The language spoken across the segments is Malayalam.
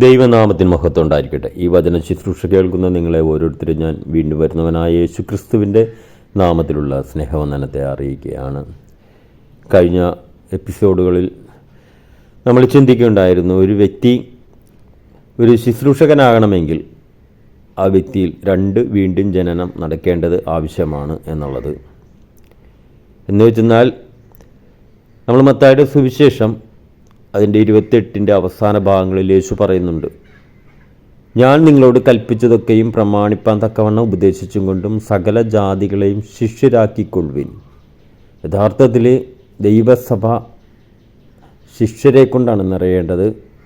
ദൈവനാമത്തിന് മഹത്വം ഉണ്ടായിരിക്കട്ടെ. ഈ വചന ശുശ്രൂഷ കേൾക്കുന്ന നിങ്ങളെ ഓരോരുത്തരും ഞാൻ വീണ്ടും വരുന്നവനായ യേശു ക്രിസ്തുവിൻ്റെ നാമത്തിലുള്ള സ്നേഹവന്ദനത്തെ അറിയിക്കുകയാണ്. കഴിഞ്ഞ എപ്പിസോഡുകളിൽ നമ്മൾ ചിന്തിക്കുകയുണ്ടായിരുന്നു, ഒരു വ്യക്തി ഒരു ശുശ്രൂഷകനാകണമെങ്കിൽ ആ വ്യക്തിയിൽ വീണ്ടും ജനനം നടക്കേണ്ടത് ആവശ്യമാണ് എന്നുള്ളത്. എന്ന് വെച്ചെന്നാൽ നമ്മൾ മത്തായിയുടെ സുവിശേഷം അതിൻ്റെ 28 അവസാന ഭാഗങ്ങളിൽ യേശു പറയുന്നുണ്ട്, ഞാൻ നിങ്ങളോട് കൽപ്പിച്ചതൊക്കെയും പ്രമാണിപ്പാൻ തക്കവണ്ണം ഉപദേശിച്ചും കൊണ്ടും സകല ജാതികളെയും ശിഷ്യരാക്കിക്കൊള്ളുവിൻ. യഥാർത്ഥത്തിൽ ദൈവസഭ ശിഷ്യരെ കൊണ്ടാണ് നിറയേണ്ടത്.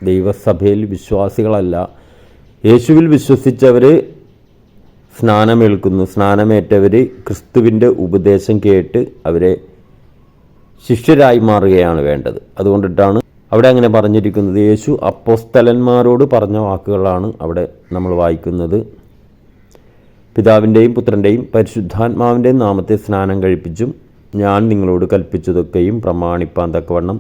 ദൈവസഭയിൽ വിശ്വാസികളല്ല, യേശുവിൽ വിശ്വസിച്ചവർ സ്നാനമേറ്റവർ ക്രിസ്തുവിൻ്റെ ഉപദേശം കേട്ട് അവരെ ശിഷ്യരായി മാറുകയാണ് വേണ്ടത്. അതുകൊണ്ടിട്ടാണ് അവിടെ അങ്ങനെ പറഞ്ഞിരിക്കുന്നത്. യേശു അപ്പോസ്തലന്മാരോട് പറഞ്ഞ വാക്കുകളാണ് അവിടെ നമ്മൾ വായിക്കുന്നത്. പിതാവിൻ്റെയും പുത്രൻ്റെയും പരിശുദ്ധാത്മാവിൻ്റെയും നാമത്തെ സ്നാനം കഴിപ്പിച്ചും ഞാൻ നിങ്ങളോട് കൽപ്പിച്ചതൊക്കെയും പ്രമാണിപ്പാൻ തക്കവണ്ണം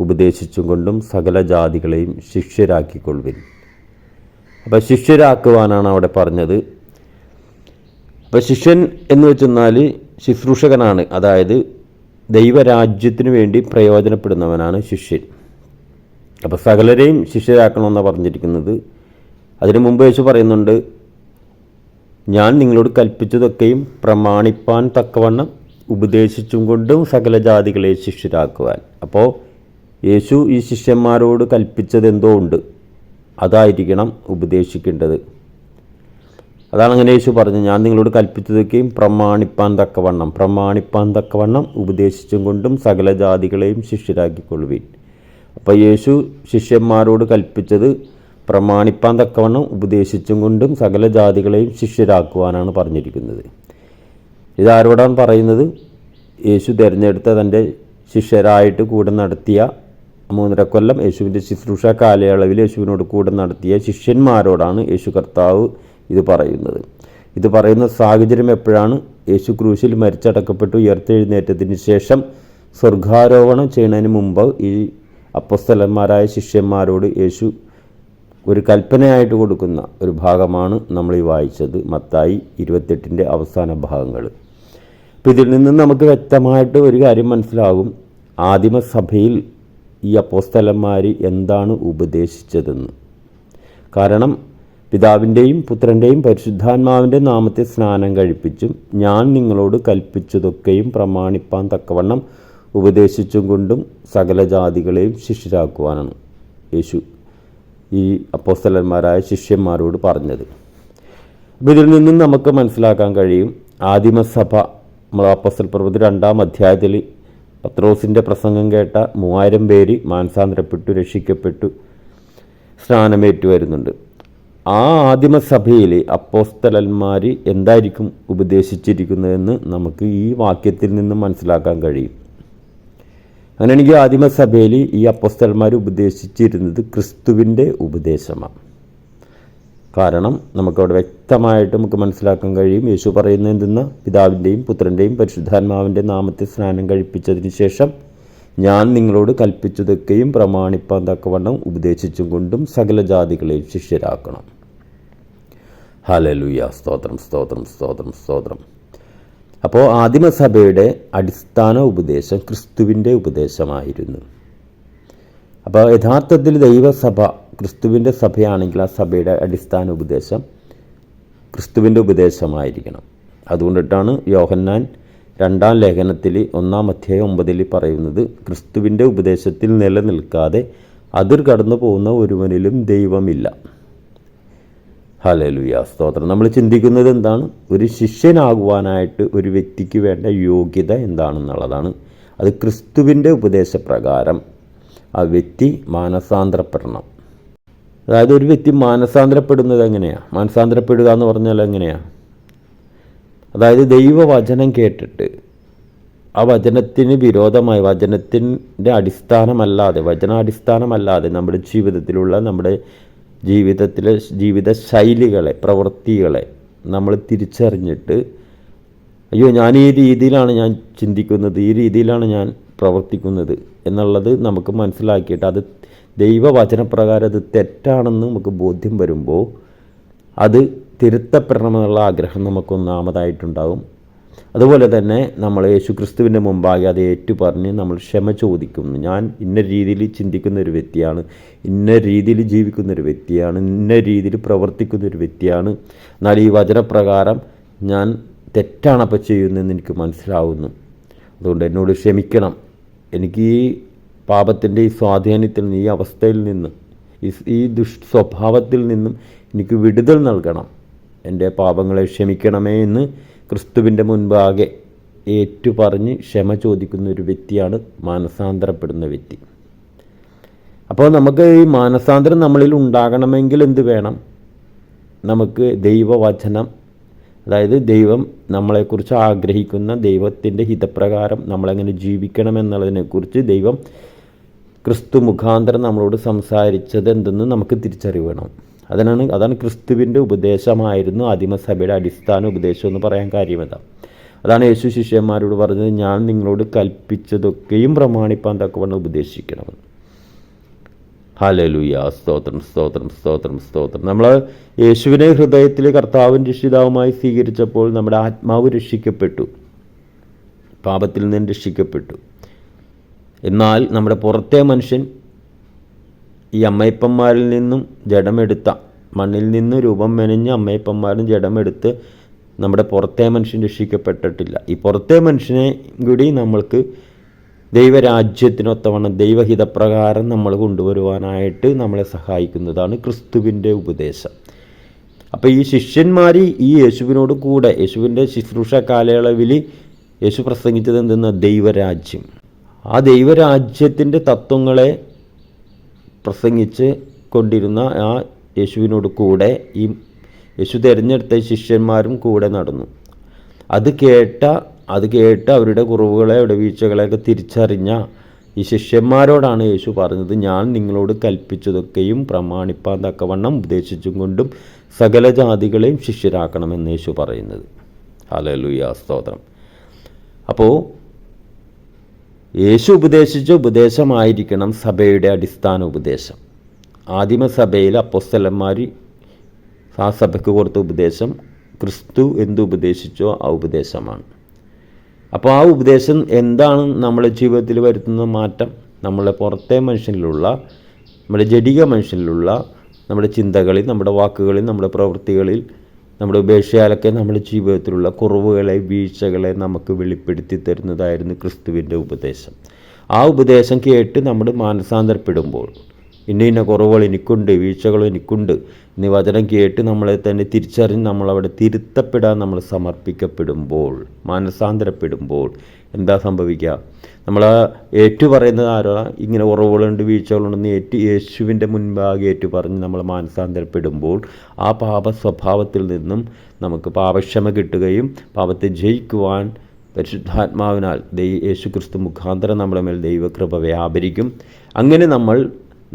ഉപദേശിച്ചും കൊണ്ടും സകല ജാതികളെയും ശിഷ്യരാക്കിക്കൊള്ളുവിൻ. അപ്പോൾ ശിഷ്യരാക്കുവാനാണ് അവിടെ പറഞ്ഞത്. അപ്പോൾ ശിഷ്യൻ എന്ന് വെച്ചെന്നാൽ ശുശ്രൂഷകനാണ്, അതായത് ദൈവരാജ്യത്തിനു വേണ്ടി പ്രയോജനപ്പെടുന്നവനാണ് ശിഷ്യൻ. അപ്പോൾ സകലരെയും ശിഷ്യരാക്കണമെന്നാണ് പറഞ്ഞിരിക്കുന്നത്. അതിനു മുമ്പ് യേശു പറയുന്നുണ്ട്, ഞാൻ നിങ്ങളോട് കൽപ്പിച്ചതൊക്കെയും പ്രമാണിപ്പാൻ തക്കവണ്ണം ഉപദേശിച്ചും കൊണ്ടും സകല ജാതികളെ ശിഷ്യരാക്കുവാൻ. അപ്പോൾ യേശു ഈ ശിഷ്യന്മാരോട് കൽപ്പിച്ചത് എന്തോ ഉണ്ട്, അതായിരിക്കണം ഉപദേശിക്കേണ്ടത്. അതാണ് അങ്ങനെ യേശു പറഞ്ഞു, ഞാൻ നിങ്ങളോട് കൽപ്പിച്ചതൊക്കെയും പ്രമാണിപ്പാൻ തക്കവണ്ണം ഉപദേശിച്ചും കൊണ്ടും സകല ജാതികളെയും ശിഷ്യരാക്കിക്കൊള്ളുവിൻ. അപ്പോൾ യേശു ശിഷ്യന്മാരോട് കൽപ്പിച്ചത് പ്രമാണിപ്പാൻ തക്കവണ്ണം ഉപദേശിച്ചും കൊണ്ടും സകല ജാതികളെയും ശിഷ്യരാക്കുവാനാണ് പറഞ്ഞിരിക്കുന്നത്. ഇതാരോടാണ് പറയുന്നത്? യേശു തിരഞ്ഞെടുത്ത തൻ്റെ ശിഷ്യരായിട്ട് കൂടെ നടത്തിയ 3.5 കൊല്ലം യേശുവിൻ്റെ ശുശ്രൂഷ കാലയളവിൽ യേശുവിനോട് കൂടെ നടത്തിയ ശിഷ്യന്മാരോടാണ് യേശു കർത്താവ് ഇത് പറയുന്നത്. ഇത് പറയുന്ന സാഹചര്യം എപ്പോഴാണ്? യേശു ക്രൂശിൽ മരിച്ചടക്കപ്പെട്ടു ഉയർത്തെഴുന്നേറ്റത്തിന് ശേഷം സ്വർഗാരോഹണം ചെയ്യുന്നതിന് മുമ്പ് ഈ അപ്പോസ്തലന്മാരായ ശിഷ്യന്മാരോട് യേശു ഒരു കൽപ്പനയായിട്ട് കൊടുക്കുന്ന ഒരു ഭാഗമാണ് നമ്മൾ ഈ വായിച്ചത്, മത്തായി 28 അവസാന ഭാഗങ്ങൾ. അപ്പോൾ ഇതിൽ നിന്ന് നമുക്ക് വ്യക്തമായിട്ട് ഒരു കാര്യം മനസ്സിലാകും, ആദിമസഭയിൽ ഈ അപ്പോസ്തലന്മാർ എന്താണ് ഉപദേശിച്ചതെന്ന്. കാരണം പിതാവിൻ്റെയും പുത്രൻ്റെയും പരിശുദ്ധാത്മാവിൻ്റെ നാമത്തെ സ്നാനം കഴിപ്പിച്ചും ഞാൻ നിങ്ങളോട് കൽപ്പിച്ചതൊക്കെയും പ്രമാണിപ്പാൻ തക്കവണ്ണം ഉപദേശിച്ചും കൊണ്ടും സകല ജാതികളെയും ശിഷ്യരാക്കുവാനാണ് യേശു ഈ അപ്പോസ്തലന്മാരായ ശിഷ്യന്മാരോട് പറഞ്ഞത്. അപ്പോൾ ഇതിൽ നിന്നും നമുക്ക് മനസ്സിലാക്കാൻ കഴിയും, ആദിമസഭ അപ്പോസ്തല പ്രവൃത്തി 2-ാം അധ്യായത്തിൽ പത്രോസിൻ്റെ പ്രസംഗം കേട്ട 3000 പേര് മാനസാന്തരപ്പെട്ടു, രക്ഷിക്കപ്പെട്ടു, സ്നാനമേറ്റു വരുന്നുണ്ട്. ആ ആദിമസഭയിൽ അപ്പോസ്തലന്മാർ എന്തായിരിക്കും ഉപദേശിച്ചിരിക്കുന്നതെന്ന് നമുക്ക് ഈ വാക്യത്തിൽ നിന്നും മനസ്സിലാക്കാൻ കഴിയും. അങ്ങനെയാണെങ്കിൽ ആദിമസഭയിൽ ഈ അപ്പോസ്തലന്മാർ ഉപദേശിച്ചിരുന്നത് ക്രിസ്തുവിൻ്റെ ഉപദേശമാണ്. കാരണം നമുക്കവിടെ വ്യക്തമായിട്ട് നമുക്ക് മനസ്സിലാക്കാൻ കഴിയും, യേശു പറയുന്നത് എന്തെന്ന, പിതാവിൻ്റെയും പുത്രൻ്റെയും പരിശുദ്ധാത്മാവിൻ്റെ നാമത്തെ സ്നാനം കഴിപ്പിച്ചതിന് ശേഷം ഞാൻ നിങ്ങളോട് കൽപ്പിച്ചതൊക്കെയും പ്രമാണിപ്പാൻ തക്കവണ്ണം ഉപദേശിച്ചും കൊണ്ടും സകല ജാതികളെയും ശിഷ്യരാക്കണം. ഹല്ലേലൂയ, സ്തോത്രം സ്തോത്രം സ്തോത്രം സ്തോത്രം. അപ്പോൾ ആദിമസഭയുടെ അടിസ്ഥാന ഉപദേശം ക്രിസ്തുവിൻ്റെ ഉപദേശമായിരുന്നു. അപ്പോൾ യഥാർത്ഥത്തിൽ ദൈവസഭ ക്രിസ്തുവിൻ്റെ സഭയാണെങ്കിൽ ആ സഭയുടെ അടിസ്ഥാന ഉപദേശം ക്രിസ്തുവിൻ്റെ ഉപദേശമായിരിക്കണം. അതുകൊണ്ടിട്ടാണ് യോഹന്നാൻ 2-ാം ലേഖനത്തിൽ 1-ാം അധ്യായം 9 പറയുന്നത്, ക്രിസ്തുവിൻ്റെ ഉപദേശത്തിൽ നിലനിൽക്കാതെ അതിർ കടന്നു പോകുന്ന ഒരുവനിലും ദൈവമില്ല. ഹല്ലേലൂയ, സ്തോത്രം. നമ്മൾ ചിന്തിക്കുന്നത് എന്താണ്? ഒരു ശിഷ്യനാകുവാനായിട്ട് ഒരു വ്യക്തിക്ക് വേണ്ട യോഗ്യത എന്താണെന്നുള്ളതാണ്. അത് ക്രിസ്തുവിൻ്റെ ഉപദേശപ്രകാരം ആ വ്യക്തി മാനസാന്തരപ്പെടണം. അതായത് ഒരു വ്യക്തി മാനസാന്തരപ്പെടുന്നത് എങ്ങനെയാണ്? മാനസാന്തരപ്പെടുക എന്ന് പറഞ്ഞാൽ എങ്ങനെയാണ്? അതായത് ദൈവവചനം കേട്ടിട്ട് ആ വചനത്തിന് വിരോധമായി, വചനത്തിൻ്റെ വചനാടിസ്ഥാനമല്ലാതെ നമ്മുടെ ജീവിതത്തിലുള്ള നമ്മുടെ ജീവിത ശൈലികളെ, പ്രവൃത്തികളെ നമ്മൾ തിരിച്ചറിഞ്ഞിട്ട്, അയ്യോ ഞാൻ ഈ രീതിയിലാണ് ഞാൻ ചിന്തിക്കുന്നത്, ഈ രീതിയിലാണ് ഞാൻ പ്രവർത്തിക്കുന്നത് എന്നുള്ളത് നമുക്ക് മനസ്സിലാക്കിയിട്ട് അത് ദൈവവചനപ്രകാരം അത് തെറ്റാണെന്ന് നമുക്ക് ബോധ്യം വരുമ്പോൾ അത് തിരുത്തപ്പെടണമെന്നുള്ള ആഗ്രഹം നമുക്കൊന്നാമതായിട്ടുണ്ടാകും. അതുപോലെ തന്നെ നമ്മൾ യേശുക്രിസ്തുവിൻ്റെ മുമ്പാകെ അത് ഏറ്റുപറഞ്ഞ് നമ്മൾ ക്ഷമ ചോദിക്കുന്നു. ഞാൻ ഇന്ന രീതിയിൽ ചിന്തിക്കുന്ന ഒരു വ്യക്തിയാണ്, ഇന്ന രീതിയിൽ ജീവിക്കുന്നൊരു വ്യക്തിയാണ്, ഇന്ന രീതിയിൽ പ്രവർത്തിക്കുന്നൊരു വ്യക്തിയാണ്. എന്നാൽ ഈ വചനപ്രകാരം ഞാൻ തെറ്റാണപ്പോൾ ചെയ്യുന്നതെന്ന് എനിക്ക് മനസ്സിലാവുന്നു. അതുകൊണ്ട് എന്നോട് ക്ഷമിക്കണം. എനിക്ക് ഈ പാപത്തിൻ്റെ ഈ സ്വാധീനത്തിൽ നിന്ന്, ഈ അവസ്ഥയിൽ നിന്ന്, ഈ ദുഷ്സ്വഭാവത്തിൽ നിന്നും എനിക്ക് വിടുതൽ നൽകണം. എൻ്റെ പാപങ്ങളെ ക്ഷമിക്കണമേ എന്ന് ക്രിസ്തുവിൻ്റെ മുൻപാകെ ഏറ്റുപറഞ്ഞ് ക്ഷമ ചോദിക്കുന്ന ഒരു വ്യക്തിയാണ് മാനസാന്തരപ്പെടുന്ന വ്യക്തി. അപ്പോൾ നമുക്ക് ഈ മാനസാന്തരം നമ്മളിൽ ഉണ്ടാകണമെങ്കിൽ എന്ത് വേണം? നമുക്ക് ദൈവവചനം, അതായത് ദൈവം നമ്മളെക്കുറിച്ച് ആഗ്രഹിക്കുന്ന ദൈവത്തിൻ്റെ ഹിതപ്രകാരം നമ്മളെങ്ങനെ ജീവിക്കണമെന്നുള്ളതിനെക്കുറിച്ച് ദൈവം ക്രിസ്തു മുഖാന്തരം നമ്മളോട് സംസാരിച്ചത് എന്തെന്ന് നമുക്ക് തിരിച്ചറിവ് വേണം. അതാണ് ക്രിസ്തുവിൻ്റെ ഉപദേശമായിരുന്നു ആദിമസഭയുടെ അടിസ്ഥാന ഉപദേശം എന്ന് പറയാൻ കാര്യമെന്താ? അതാണ് യേശു ശിഷ്യന്മാരോട് പറഞ്ഞത്, ഞാൻ നിങ്ങളോട് കൽപ്പിച്ചതൊക്കെയും പ്രമാണിപ്പാൻ തക്കവണ്ണം ഉപദേശിക്കണമെന്ന്. ഹല്ലേലൂയ, സ്തോത്രം സ്തോത്രം സ്തോത്രം സ്തോത്രം. നമ്മൾ യേശുവിനെ ഹൃദയത്തിൽ കർത്താവും രക്ഷിതാവുമായി സ്വീകരിച്ചപ്പോൾ നമ്മുടെ ആത്മാവ് രക്ഷിക്കപ്പെട്ടു, പാപത്തിൽ നിന്ന് രക്ഷിക്കപ്പെട്ടു. എന്നാൽ നമ്മുടെ പുറത്തെ മനുഷ്യൻ ഈ അമ്മയപ്പന്മാരിൽ നിന്നും ജഡമെടുത്ത, മണ്ണിൽ നിന്ന് രൂപം മെനഞ്ഞ അമ്മയപ്പന്മാരും ജഡമെടുത്ത് നമ്മുടെ പുറത്തെ മനുഷ്യൻ രക്ഷിക്കപ്പെട്ടിട്ടില്ല. ഈ പുറത്തെ മനുഷ്യനെ കൂടി നമ്മൾക്ക് ദൈവരാജ്യത്തിനൊത്തവണ്ണം ദൈവഹിതപ്രകാരം നമ്മൾ കൊണ്ടുവരുവാനായിട്ട് നമ്മളെ സഹായിക്കുന്നതാണ് ക്രിസ്തുവിൻ്റെ ഉപദേശം. അപ്പോൾ ഈ ശിഷ്യന്മാർ ഈ യേശുവിനോട് കൂടെ, യേശുവിൻ്റെ ശുശ്രൂഷ കാലയളവിൽ യേശു പ്രസംഗിച്ചത് എന്തെന്ന ദൈവരാജ്യം. ആ ദൈവരാജ്യത്തിൻ്റെ തത്വങ്ങളെ പ്രസംഗിച്ച് കൊണ്ടിരുന്ന ആ യേശുവിനോട് കൂടെ ഈ യേശു തിരഞ്ഞെടുത്ത ശിഷ്യന്മാരും കൂടെ നടന്നു. അത് കേട്ട് അവരുടെ കുറവുകളെ, അവരുടെ വീഴ്ചകളെയൊക്കെ തിരിച്ചറിഞ്ഞ ഈ ശിഷ്യന്മാരോടാണ് യേശു പറഞ്ഞത്, ഞാൻ നിങ്ങളോട് കൽപ്പിച്ചതൊക്കെയും പ്രമാണിപ്പാൻ തക്കവണ്ണം ഉപദേശിച്ചും കൊണ്ടും സകല ജാതികളെയും ശിഷ്യരാക്കണമെന്ന് യേശു പറയുന്നത്. ഹല്ലേലൂയ, സ്തോത്രം. അപ്പോൾ യേശു ഉപദേശിച്ച ഉപദേശമായിരിക്കണം സഭയുടെ അടിസ്ഥാന ഉപദേശം. ആദിമസഭയിൽ അപ്പോസ്തലന്മാർ ആ സഭയ്ക്ക് കൊടുത്ത ഉപദേശം ക്രിസ്തു എന്ത് ഉപദേശിച്ചോ ആ ഉപദേശമാണ്. അപ്പോൾ ആ ഉപദേശം എന്താണ് നമ്മുടെ ജീവിതത്തിൽ വരുത്തുന്ന മാറ്റം? നമ്മളെ പുറത്തെ മനുഷ്യനിലുള്ള, നമ്മുടെ ജഡിക മനുഷ്യനിലുള്ള നമ്മുടെ ചിന്തകളിൽ, നമ്മുടെ വാക്കുകളിൽ, നമ്മുടെ പ്രവൃത്തികളിൽ, നമ്മുടെ ഉപേക്ഷയാലൊക്കെ നമ്മുടെ ജീവിതത്തിലുള്ള കുറവുകളെ, വീഴ്ചകളെ നമുക്ക് വെളിപ്പെടുത്തി തരുന്നതായിരുന്നു ക്രിസ്തുവിൻ്റെ ഉപദേശം. ആ ഉപദേശം കേട്ട് നമ്മൾ മാനസാന്തരപ്പെടുമ്പോൾ, ഇന്ന കുറവുകൾ എനിക്കുണ്ട്, വീഴ്ചകൾ എനിക്കുണ്ട് എന്നീ വചനം കേട്ട് നമ്മളെ തന്നെ തിരിച്ചറിഞ്ഞ് നമ്മളവിടെ തിരുത്തപ്പെടാൻ നമ്മൾ സമർപ്പിക്കപ്പെടുമ്പോൾ, മാനസാന്തരപ്പെടുമ്പോൾ എന്താ സംഭവിക്കുക? നമ്മൾ ഏറ്റുപറയുന്നത് ആരോ, ഇങ്ങനെ കുറവുകളുണ്ട്, വീഴ്ചകളുണ്ടെന്ന് യേശുവിൻ്റെ മുൻപാകെ ഏറ്റുപറഞ്ഞ് നമ്മൾ മാനസാന്തരപ്പെടുമ്പോൾ ആ പാപ സ്വഭാവത്തിൽ നിന്നും നമുക്ക് പാപക്ഷമ കിട്ടുകയും പാപത്തെ ജയിക്കുവാൻ പരിശുദ്ധാത്മാവിനാൽ യേശു ക്രിസ്തു മുഖാന്തരം നമ്മുടെ മേൽ ദൈവകൃപ വ്യാപരിക്കും. അങ്ങനെ നമ്മൾ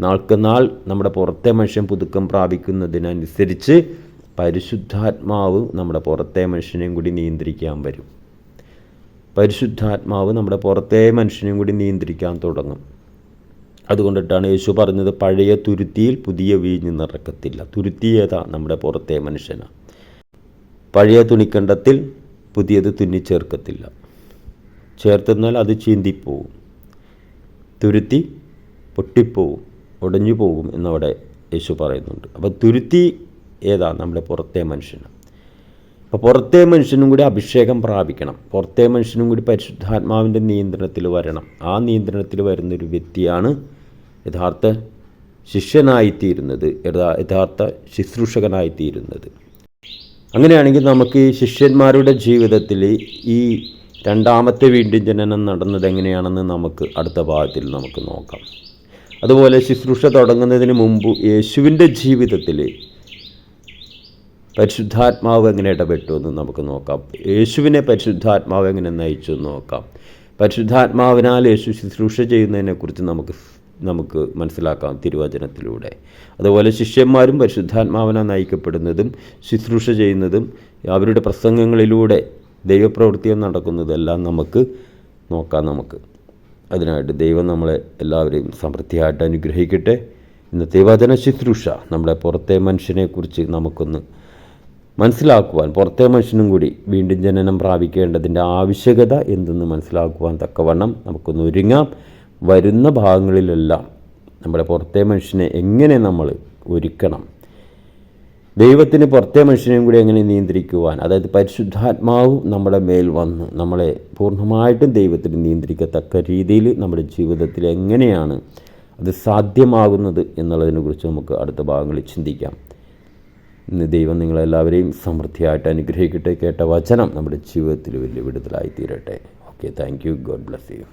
നാൾക്കുനാൾ നമ്മുടെ പുറത്തെ മനുഷ്യൻ പുതുക്കം പ്രാപിക്കുന്നതിനനുസരിച്ച് പരിശുദ്ധാത്മാവ് നമ്മുടെ പുറത്തെ മനുഷ്യനെയും കൂടി നിയന്ത്രിക്കാൻ വരും. പരിശുദ്ധാത്മാവ് നമ്മുടെ പുറത്തെ മനുഷ്യനെയും കൂടി നിയന്ത്രിക്കാൻ തുടങ്ങും. അതുകൊണ്ടിട്ടാണ് യേശു പറഞ്ഞത്, പഴയ തുരുത്തിയിൽ പുതിയ വീഞ്ഞ് നിറക്കത്തില്ല. തുരുത്തി ഏതാ? നമ്മുടെ പുറത്തെ മനുഷ്യനാണ്. പഴയ തുണിക്കണ്ടത്തിൽ പുതിയത് തുന്നിച്ചേർക്കത്തില്ല. ചേർത്തെന്നാൽ അത് ചീന്തിപ്പോവും, തുരുത്തി പൊട്ടിപ്പോവും, ഉടഞ്ഞു പോകും എന്നവിടെ യേശു പറയുന്നുണ്ട്. അപ്പോൾ തുരുത്തി ഏതാ? നമ്മുടെ പുറത്തെ മനുഷ്യനാണ്. അപ്പോൾ പുറത്തെ മനുഷ്യനും കൂടി അഭിഷേകം പ്രാപിക്കണം, പുറത്തെ മനുഷ്യനും കൂടി പരിശുദ്ധാത്മാവിൻ്റെ നിയന്ത്രണത്തിൽ വരണം. ആ നിയന്ത്രണത്തിൽ വരുന്നൊരു വ്യക്തിയാണ് യഥാർത്ഥ ശിഷ്യനായിത്തീരുന്നത്, യഥാർത്ഥ ശുശ്രൂഷകനായിത്തീരുന്നത്. അങ്ങനെയാണെങ്കിൽ നമുക്ക് ഈ ശിഷ്യന്മാരുടെ ജീവിതത്തിൽ ഈ രണ്ടാമത്തെ വീണ്ടും ജനനം നടന്നത് എങ്ങനെയാണെന്ന് നമുക്ക് അടുത്ത ഭാഗത്തിൽ നമുക്ക് നോക്കാം. അതുപോലെ ശുശ്രൂഷ തുടങ്ങുന്നതിന് മുമ്പ് യേശുവിൻ്റെ ജീവിതത്തിൽ പരിശുദ്ധാത്മാവ് എങ്ങനെ ഇടപെട്ടു എന്ന് നമുക്ക് നോക്കാം. യേശുവിനെ പരിശുദ്ധാത്മാവ് എങ്ങനെ നയിച്ചു എന്ന് നോക്കാം. പരിശുദ്ധാത്മാവിനാൽ യേശു ശുശ്രൂഷ ചെയ്യുന്നതിനെക്കുറിച്ച് നമുക്ക് മനസ്സിലാക്കാം തിരുവചനത്തിലൂടെ. അതുപോലെ ശിഷ്യന്മാരും പരിശുദ്ധാത്മാവിനാൽ നയിക്കപ്പെടുന്നതും ശുശ്രൂഷ ചെയ്യുന്നതും അവരുടെ പ്രസംഗങ്ങളിലൂടെ ദൈവപ്രവൃത്തികൾ നടക്കുന്നതെല്ലാം നമുക്ക് നോക്കാം. അതിനായിട്ട് ദൈവം നമ്മളെ എല്ലാവരെയും സമൃദ്ധിയായിട്ട് അനുഗ്രഹിക്കട്ടെ. ഇന്നത്തെ വചന ശുശ്രൂഷ നമ്മുടെ പുറത്തെ മനുഷ്യനെക്കുറിച്ച് നമുക്കൊന്ന് മനസ്സിലാക്കുവാൻ, പുറത്തെ മനുഷ്യനും കൂടി വീണ്ടും ജനനം പ്രാപിക്കേണ്ടതിൻ്റെ ആവശ്യകത എന്തെന്ന് മനസ്സിലാക്കുവാൻ തക്കവണ്ണം നമുക്കൊന്ന് ഒരുങ്ങാം. വരുന്ന ഭാഗങ്ങളിലെല്ലാം നമ്മുടെ പുറത്തെ മനുഷ്യനെ എങ്ങനെ നമ്മൾ ഒരുക്കണം, ദൈവത്തിന് പുറത്തെ മനുഷ്യനെയും കൂടി എങ്ങനെ നിയന്ത്രിക്കുവാൻ, അതായത് പരിശുദ്ധാത്മാവ് നമ്മുടെ മേൽ വന്ന് നമ്മളെ പൂർണ്ണമായിട്ടും ദൈവത്തിന് നിയന്ത്രിക്കത്തക്ക രീതിയിൽ നമ്മുടെ ജീവിതത്തിൽ എങ്ങനെയാണ് അത് സാധ്യമാകുന്നത് എന്നുള്ളതിനെക്കുറിച്ച് നമുക്ക് അടുത്ത ഭാഗങ്ങളിൽ ചിന്തിക്കാം. ഇന്ന് ദൈവം നിങ്ങളെല്ലാവരെയും സമൃദ്ധിയായിട്ട് അനുഗ്രഹിക്കട്ടെ. കേട്ട വചനം നമ്മുടെ ജീവിതത്തിൽ വലിയ വിടുതലായി തീരട്ടെ. Okay, thank you. God bless you.